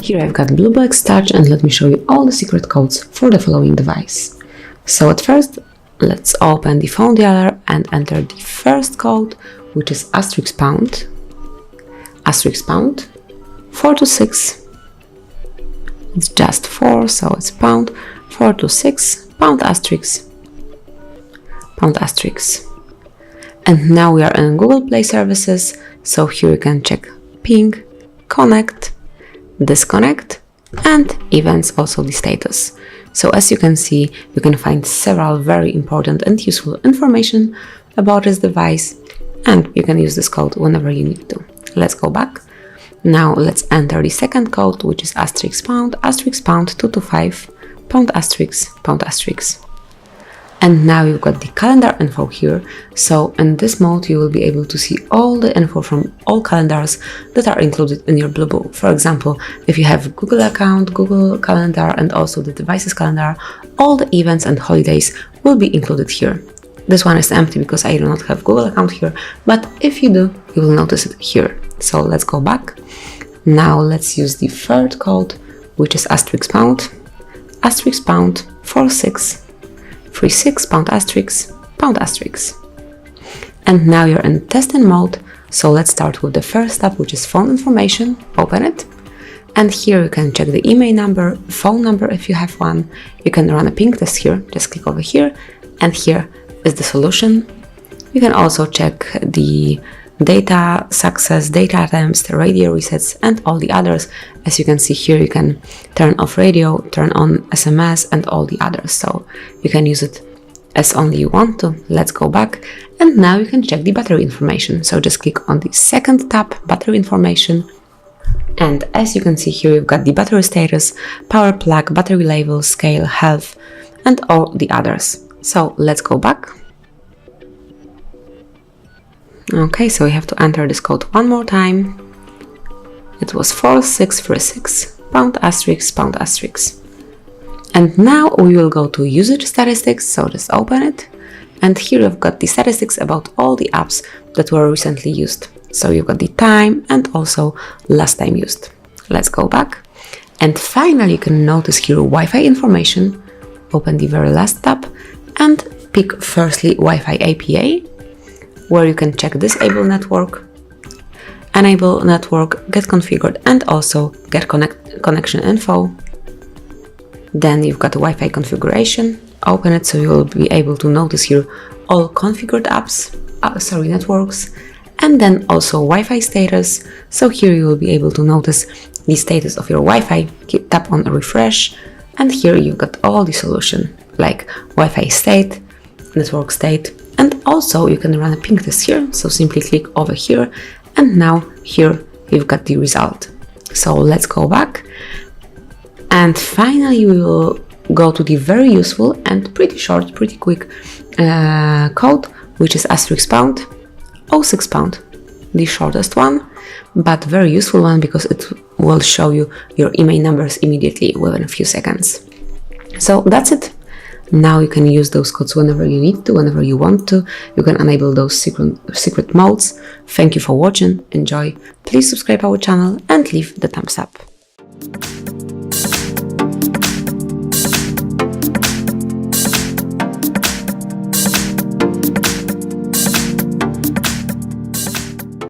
Here I've got BLUBOO Xtouch, and let me show you all the secret codes for the following device. So at first, let's open the phone dialer and enter the first code, which is *##, *426. It's just 4, so it's pound, 426, pound asterisk, pound asterisk. And now we are in Google Play Services, so here you can check ping, connect, disconnect, and events, also the status. So as you can see, you can find several very important and useful information about this device, and you can use this code whenever you need to. Let's go back. Now let's enter the second code, which is *#pound, *225, pound asterisk, pound asterisk. And now you've got the calendar info here. So in this mode, you will be able to see all the info from all calendars that are included in your BLUBOO. For example, if you have Google account, Google Calendar, and also the device's calendar, all the events and holidays will be included here. This one is empty because I do not have Google account here, but if you do, you will notice it here. So let's go back. Now let's use the third code, which is *#pound, *46, 36, pound asterisk. And now you're in testing mode, so let's start with the first step, which is phone information. Open it, and here you can check the email number, phone number if you have one. You can run a ping test here, just click over here, and here is the solution. You can also check the data success, data attempts, the radio resets, and all the others. As you can see here, you can turn off radio, turn on SMS, and all the others. So you can use it as only you want to. Let's go back. And now you can check the battery information. So just click on the second tab, battery information. And as you can see here, you've got the battery status, power plug, battery level, scale, health, and all the others. So let's go back. Okay, so we have to enter this code one more time. It was 4636, pound asterisk. And now we will go to usage statistics, so just open it. And here you've got the statistics about all the apps that were recently used. So you've got the time and also last time used. Let's go back. And finally, you can notice here Wi-Fi information. Open the very last tab and pick firstly Wi-Fi APA, where you can check disable network, enable network, get configured, and also get connection info. Then you've got the Wi-Fi configuration. Open it, so you will be able to notice here all configured apps, networks, and then also Wi-Fi status. So here you will be able to notice the status of your Wi-Fi. Tap on refresh, and here you've got all the solution like Wi-Fi state, network state, and also you can run a ping test here. So simply click over here, and now here you've got the result. So let's go back. And finally, we will go to the very useful and pretty short, pretty quick code, which is *pound, 06 pound, the shortest one, but very useful one because it will show you your email numbers immediately within a few seconds. So that's it. Now you can use those codes whenever you need to, whenever you want to. You can enable those secret modes. Thank you for watching. Enjoy. Please subscribe our channel and leave the thumbs up.